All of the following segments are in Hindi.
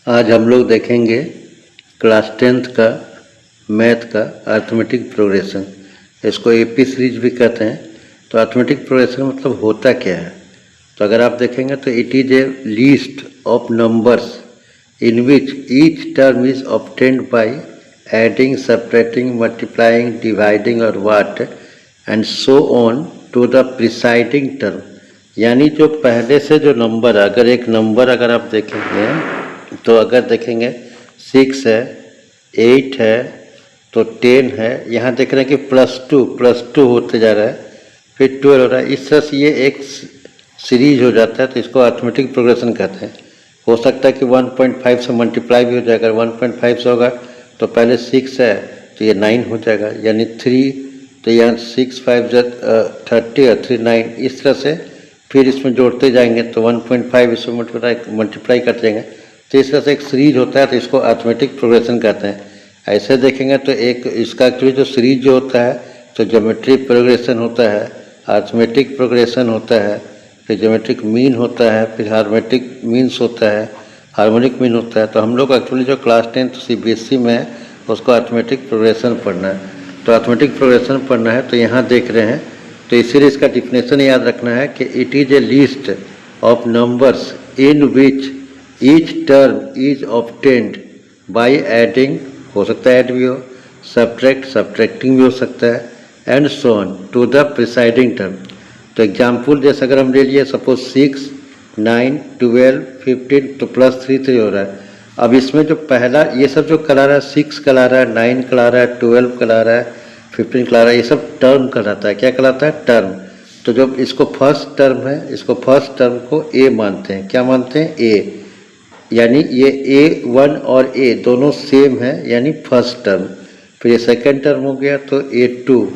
आज हम लोग देखेंगे क्लास 10th का मैथ का अर्थमेटिक प्रोग्रेशन। इसको एपी सीरीज भी कहते हैं। तो अर्थमेटिक प्रोग्रेशन मतलब होता क्या है। तो अगर आप देखेंगे तो it is a list of numbers in which each term is obtained by adding, subtracting, multiplying, dividing और what and so on to the preceding term. यानी जो पहले से जो नंबर, अगर एक नंबर अगर आप देखेंगे तो अगर देखेंगे 6 है, 8 है, तो 10 है, यहाँ देख रहे हैं कि +2 होते जा रहा है, फिर 12 हो रहा है। इस तरह से ये एक सीरीज हो जाता है। तो इसको अर्थमेटिक प्रोग्रेशन कहते हैं। हो सकता है कि 1.5 से मल्टीप्लाई भी हो जाएगा। 1.5 से होगा तो पहले 6 है तो ये 9 हो जाएगा, यानी 3, तो यहाँ 6 5 30 और 3 9, इस तरह से फिर इसमें जोड़ते जाएंगे तो 1.5 इसमें मल्टीप्लाई करते जाएंगे। तो इस तरह से एक सीरीज होता है, तो इसको अर्थमेटिक प्रोग्रेशन कहते हैं। ऐसे देखेंगे तो एक इसका एक्चुअली जो सीरीज जो होता है तो ज्योमेट्री प्रोग्रेशन होता है, अर्थमेटिक प्रोग्रेशन होता है, फिर ज्योमेट्रिक मीन होता है, फिर हार्मोनिक मीन्स होता है, हार्मोनिक मीन होता है। तो हम लोग एक्चुअली जो क्लास 10th CBSE में है उसको अर्थमेटिक प्रोग्रेशन पढ़ना है। तो अर्थमेटिक प्रोग्रेशन पढ़ना है तो यहाँ देख रहे हैं, तो इसीलिए इसका डिफिनेशन याद रखना है कि it is a list of numbers in which each term is obtained by adding, हो सकता है ऐड भी हो, सब्ट्रैक्टिंग भी हो सकता है, and so on to the preceding term. तो एग्जाम्पल जैसे अगर हम ले लिए, सपोज 6 9 12 15, तो +3 हो रहा है। अब इसमें जो पहला ये सब जो करा रहा है, 6 करा रहा है, 9 करा रहा है, 12 करा रहा है, 15 करा रहा है, ये सब टर्म कहलाता है। क्या कहलाता है? टर्म। तो जब इसको फर्स्ट टर्म है, इसको फर्स्ट टर्म को ए मानते हैं। क्या मानते हैं? ए, यानी ये A1 और A दोनों सेम है, यानी फर्स्ट टर्म। फिर ये सेकेंड टर्म हो गया तो A2,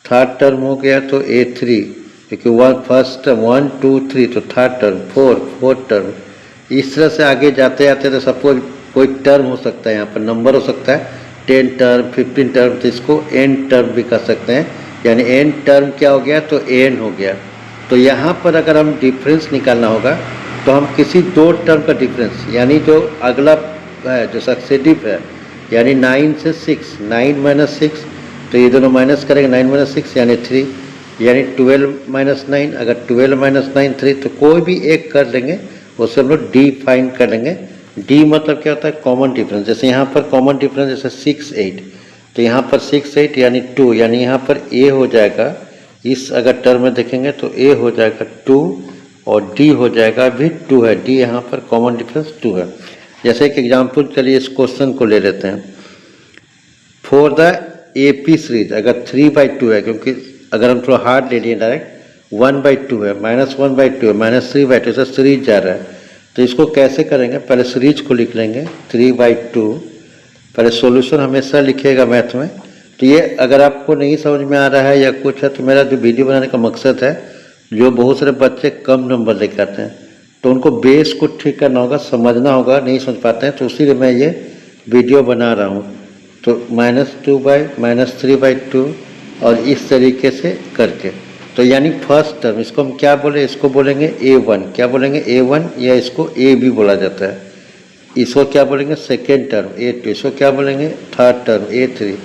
थर्ड टर्म हो गया तो A3, क्योंकि फर्स्ट टर्म 1 2 3, तो थर्ड टर्म 4, फोर्थ टर्म। इस तरह से आगे जाते जाते तो सपोज कोई टर्म हो सकता है, यहाँ पर नंबर हो सकता है 10 टर्म 15 टर्म, तो इसको एन टर्म भी कर सकते हैं। यानी एन टर्म क्या हो गया? तो एन हो गया। तो यहाँ पर अगर हम डिफरेंस निकालना होगा तो हम किसी दो टर्म का डिफरेंस, यानी जो अगला है जो सक्सेसिव है, यानी 9 से 6, 9 - 6, तो ये दोनों माइनस करेंगे, 9 - 6 यानी 3, यानी 12 - 9, अगर 12 - 9 3, तो कोई भी एक कर लेंगे, उससे हम लोग डी फाइंड कर लेंगे। डी मतलब क्या होता है? Common difference. जैसे यहाँ पर कॉमन डिफरेंस जैसे 6 8, तो यहाँ पर 6 8 यानी 2, यानी यहाँ पर ए हो जाएगा। इस अगर टर्म में देखेंगे तो ए हो जाएगा 2 और डी हो जाएगा भी 2 है। डी यहाँ पर कॉमन डिफरेंस 2 है। जैसे एक एग्जांपल, चलिए इस क्वेश्चन को ले लेते हैं। फॉर द एपी सीरीज अगर 3/2 है, क्योंकि अगर हम थोड़ा हार्ड ले लिए डायरेक्ट 1/2 है, -1/2 है, -3/2, ऐसा सीरीज जा रहा है। तो इसको कैसे करेंगे? पहले सीरीज को लिख लेंगे 3/2। पहले सॉल्यूशन हमेशा लिखिएगा मैथ में। तो ये अगर आपको नहीं समझ में आ रहा है या कुछ है, तो मेरा जो वीडियो बनाने का मकसद है, जो बहुत सारे बच्चे कम नंबर लेकर आते हैं तो उनको बेस को ठीक करना होगा, समझना होगा, नहीं समझ पाते हैं, तो इसीलिए मैं ये वीडियो बना रहा हूँ। तो -2/-3/2 और इस तरीके से करके, तो यानी फर्स्ट टर्म, इसको हम क्या बोले? इसको बोलेंगे A1। क्या बोलेंगे? A1, या इसको A भी बोला जाता है। इसको क्या बोलेंगे? Second term A2। इसको क्या बोलेंगे? Third term A3,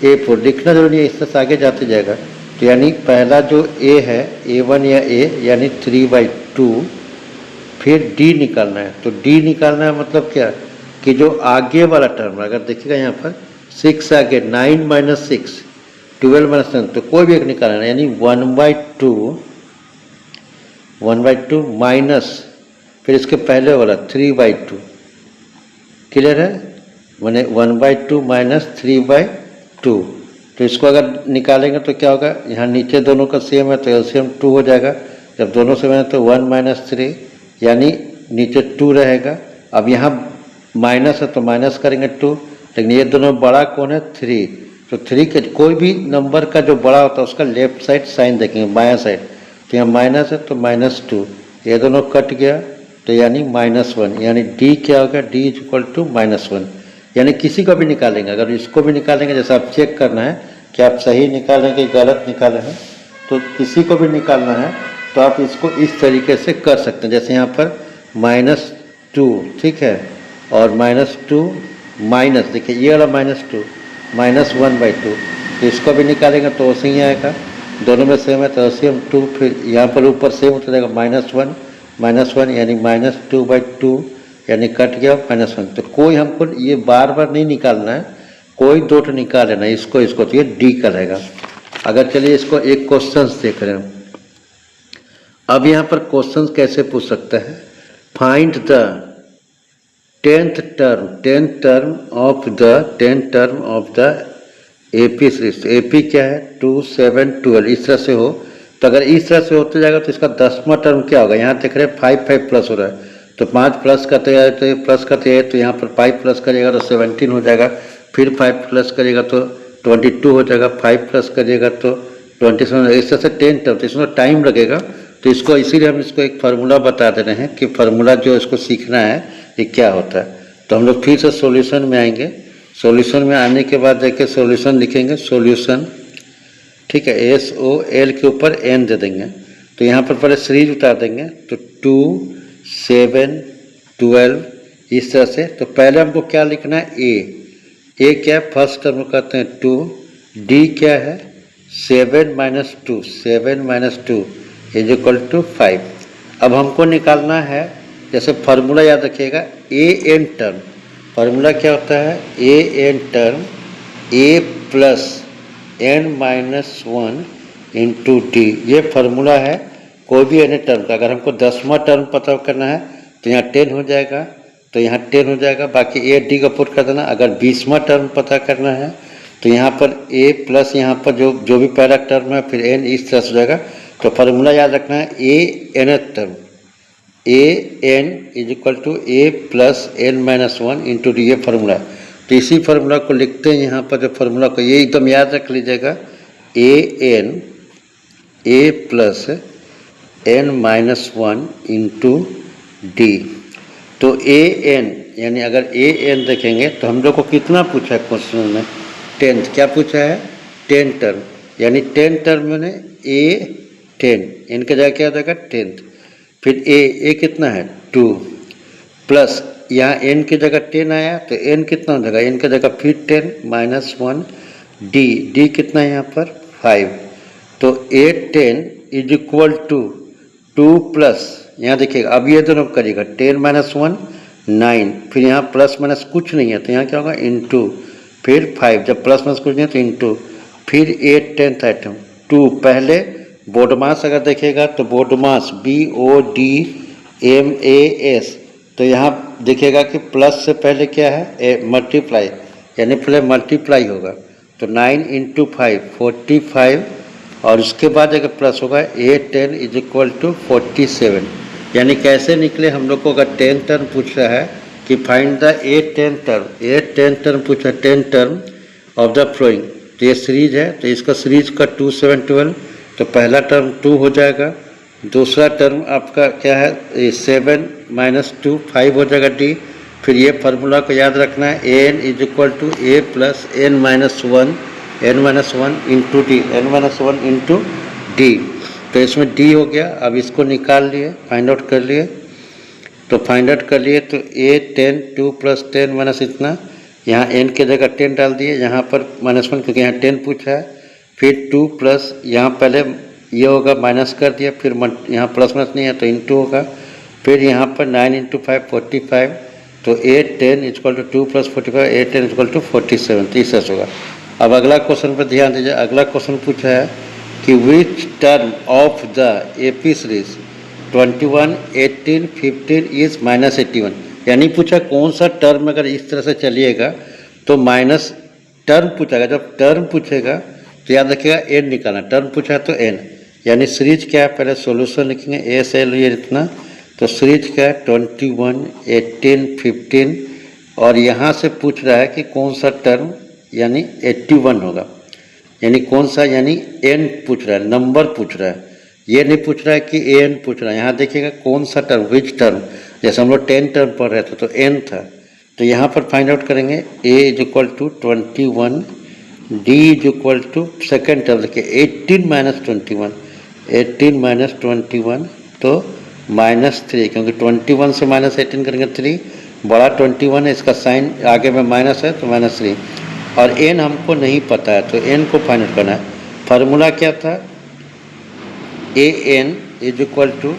A4। लिखना जरूरी है, इस तरह से आगे जाते जाएगा। तो यानी पहला जो A है, A1 या A, यानी 3/2, फिर D निकालना है। तो D निकालना है मतलब क्या? कि जो आगे वाला टर्म, अगर देखिएगा यहाँ पर 6 आगे, 9 - 6, 12 - 7, तो कोई भी एक निकालना है, यानी 1/2 माइनस, फिर इसके पहले वाला 3/2। क्लियर है? मैंने 1/2 माइनस 3/2। तो इसको अगर निकालेंगे तो क्या होगा? यहाँ नीचे दोनों का सेम है तो एलसीएम 2 हो जाएगा। जब दोनों सेम है तो 1 - 3, यानी नीचे 2 रहेगा। अब यहाँ माइनस है तो माइनस करेंगे 2, लेकिन ये दोनों बड़ा कौन है? 3। तो 3 के कोई भी नंबर का जो बड़ा होता है उसका लेफ्ट साइड साइन देखेंगे, बायां साइड। तो यहाँ माइनस है तो -2, ये दोनों कट गया तो यानी -1, यानी डी क्या होगा? D is equal to -1। यानी किसी को भी निकालेंगे, अगर इसको भी निकालेंगे, जैसे आप चेक करना है कि आप सही निकालें कि गलत निकाले हैं, तो किसी को भी निकालना है तो आप इसको इस तरीके से कर सकते हैं। जैसे यहाँ पर -2, ठीक है, और -2 माइनस, देखिए ये वाला -2 -1/2, तो इसको भी निकालेंगे तो उसे ही आएगा, दोनों में सेम है तो LCM 2, फिर यहाँ पर ऊपर सेम होता जाएगा -1 यानी -2/2 यानी कट गया -1। तो कोई हमको ये बार बार नहीं निकालना है, कोई दो तो निकाल लेना, इसको तो ये डी का रहेगा। अगर चलिए इसको एक क्वेश्चन देख रहे हैं। अब यहाँ पर क्वेश्चन कैसे पूछ सकता है, find the tenth term of the AP series. AP क्या है 2, 7, 12, इस तरह से हो, तो अगर इस तरह से होते जाएगा तो इसका 10वां टर्म क्या होगा, यहाँ देख रहे हैं 5 प्लस हो रहा है, तो 5 प्लस करते हैं तो ये प्लस करते हैं, तो यहाँ पर 5 प्लस करिएगा तो 17 हो जाएगा, फिर 5 प्लस करिएगा तो 22 हो जाएगा, 5 प्लस करिएगा तो 27, इस तरह से 10 टर्म, तो इसमें टाइम लगेगा। तो इसको इसीलिए हम इसको एक फार्मूला बता दे रहे हैं कि फार्मूला जो इसको सीखना है ये क्या होता है। तो हम लोग फिर से सॉल्यूशन में आएंगे, सॉल्यूशन में आने के बाद देखिए सॉल्यूशन लिखेंगे, सॉल्यूशन ठीक है, SOL के ऊपर n दे देंगे, तो यहाँ पर पहले सीरीज उतार देंगे, तो 2, 7, 12 इस तरह से। तो पहले हमको क्या लिखना है, ए क्या है, फर्स्ट टर्म कहते हैं 2, डी क्या है 7 - 2 इज इक्वल टू 5। अब हमको निकालना है, जैसे फार्मूला याद रखिएगा, AN टर्म, फार्मूला क्या होता है, AN term A plus n-1 into D, ये फार्मूला है कोई भी n टर्म का। अगर हमको 10वां टर्म पता करना है तो यहाँ 10 हो जाएगा, तो यहाँ 10 हो जाएगा, बाकी ए डी का पुट कर देना। अगर 20वां टर्म पता करना है तो यहाँ पर a प्लस यहाँ पर जो भी पहला टर्म है फिर n इस तरह से हो जाएगा। तो फार्मूला याद रखना है, AN term AN is equal to A plus n-1 into D, ये फार्मूला है। तो इसी फार्मूला को लिखते हैं यहाँ पर, जो फार्मूला को ये एकदम याद रख लीजिएगा, AN A plus n-1 into D. तो AN यानी अगर AN देखेंगे तो हम लोग को कितना पूछा है क्वेश्चन में, 10, क्या पूछा है 10 टर्म, यानी 10 टर्म में A10, इनके जगह क्या हो जाएगा 10, फिर A कितना है 2 प्लस यहाँ n की जगह 10 आया तो n कितना हो जाएगा, n की जगह फिर 10 -1 d कितना है यहाँ पर 5। तो A10 is equal to 2 plus, यहाँ देखिएगा अब ये दोनों करिएगा 10 - 1 9, फिर यहाँ प्लस माइनस कुछ नहीं है तो यहाँ क्या होगा इंटू, फिर 5, जब प्लस माइनस कुछ नहीं है तो इंटू, फिर 8 10th आइटम 2। पहले बोडमास अगर देखिएगा तो बोडमास BODMAS, तो यहाँ देखिएगा कि प्लस से पहले क्या है मल्टीप्लाई, यानी पहले मल्टीप्लाई होगा, तो 9 × 5 45, और उसके बाद अगर प्लस होगा A10 इज इक्वल टू 47। यानी कैसे निकले हम लोग को, अगर 10 टर्म पूछ रहा है कि फाइंड द A10 टर्म पूछा, 10 टर्म ऑफ द फ्लोइंग, तो ये सीरीज है, तो इसका सीरीज का 2 7 12, तो पहला टर्म 2 हो जाएगा, दूसरा टर्म आपका क्या है 7 - 2 5 हो जाएगा डी। फिर ये फार्मूला को याद रखना है, AN is equal to A plus n-1 into D, n-1 into D. तो इसमें डी हो गया, अब इसको निकाल लिए, फाइंड आउट कर लिए, तो फाइंड आउट कर लिए तो A10 2 प्लस 10 माइनस इतना, यहाँ n की जगह 10 डाल दिए, यहाँ पर -1 क्योंकि यहाँ 10 पूछा है, फिर 2 प्लस यहाँ पहले ये होगा माइनस कर दिया, फिर यहाँ प्लस माइनस नहीं है तो इंटू होगा, फिर यहाँ पर 9 × 5 45, तो A10 इक्वल टू 2 प्लस 45, A10 इक्वल टू 47, 30 होगा। अब अगला क्वेश्चन पर ध्यान दीजिए, अगला क्वेश्चन पूछा है कि which term of the AP series 21 18 15 is -81, यानी पूछा कौन सा टर्म अगर इस तरह से चलिएगा तो माइनस टर्म पूछेगा, जब टर्म पूछेगा तो याद रखिएगा n निकालना, टर्म पूछा है तो n, यानी सीरीज क्या है, पहले सॉल्यूशन लिखेंगे ASL ये इतना, तो सीरीज क्या है 21 18 15, और यहाँ से पूछ रहा है कि कौन सा टर्म, यानी 81 होगा, यानी कौन सा, यानी n पूछ रहा है, नंबर पूछ रहा है, ये नहीं पूछ रहा है कि AN पूछ रहा है। यहाँ देखिएगा कौन सा टर्म, विच टर्म, जैसे हम लोग 10 टर्म पढ़ रहे थे तो n था, तो यहाँ पर फाइंड आउट करेंगे A is equal to 21, D is equal to second term देखिए 18 - 21, तो -3, क्योंकि 21 से -18 करेंगे 3, बड़ा 21 है, इसका साइन आगे में माइनस है तो -3, और n हमको नहीं पता है तो n को फाइंड करना है। फार्मूला क्या था, an is equal to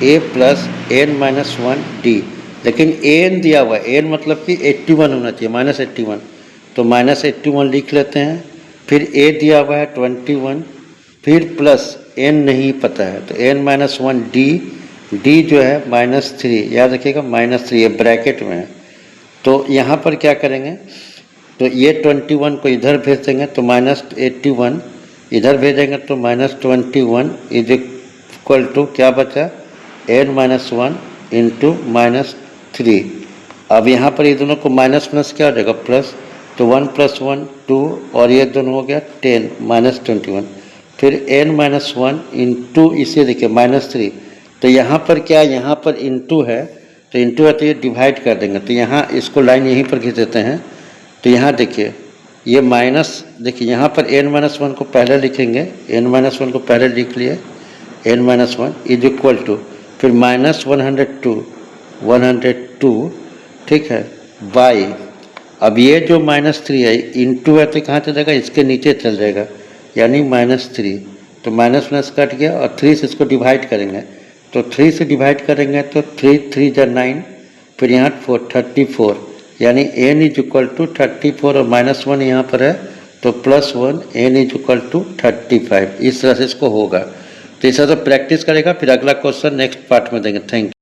a plus n-1d, लेकिन an दिया हुआ है, n मतलब कि 81 होना चाहिए, -81, तो -81 लिख लेते हैं। फिर a दिया हुआ है 21, फिर प्लस n नहीं पता है तो n-1d, d जो है -3, याद रखिएगा -3, ये ब्रैकेट में है। तो यहाँ पर क्या करेंगे, तो ये 21 को इधर भेज देंगे तो -81, इधर भेजेंगे तो -21 इज इक्वल टू क्या बचा, n-1 इंटू -3। अब यहाँ पर ये दोनों को माइनस प्लस क्या हो जाएगा, प्लस, तो 1 + 1 2, और ये दोनों हो गया 10 -21, फिर n-1 इंटू इसे देखिए -3, तो यहाँ पर क्या, यहाँ पर इंटू है तो इंटू है तो ये डिवाइड कर देंगे, तो यहाँ इसको लाइन यहीं पर खींच देते हैं। तो यहाँ देखिए ये माइनस, देखिए यहाँ पर n-1 को पहले लिखेंगे, n-1 को पहले लिख लिए, n-1 इज इक्वल टू, फिर -102, ठीक है, बाई, अब ये जो -3 है इंटू है तो कहाँ चल जाएगा, इसके नीचे चल जाएगा, यानी -3, तो माइनस प्लस कट गया, और 3 से इसको डिवाइड करेंगे, तो 3 से डिवाइड करेंगे तो 3 3 जा 9, फिर यहाँ 34, यानी n इज इक्वल टू 34, और -1 यहाँ पर है तो +1, n इज इक्वल टू 35, इस तरह से इसको होगा। तो इस तरह से प्रैक्टिस करेगा, फिर अगला क्वेश्चन नेक्स्ट पार्ट में देंगे। Thank you.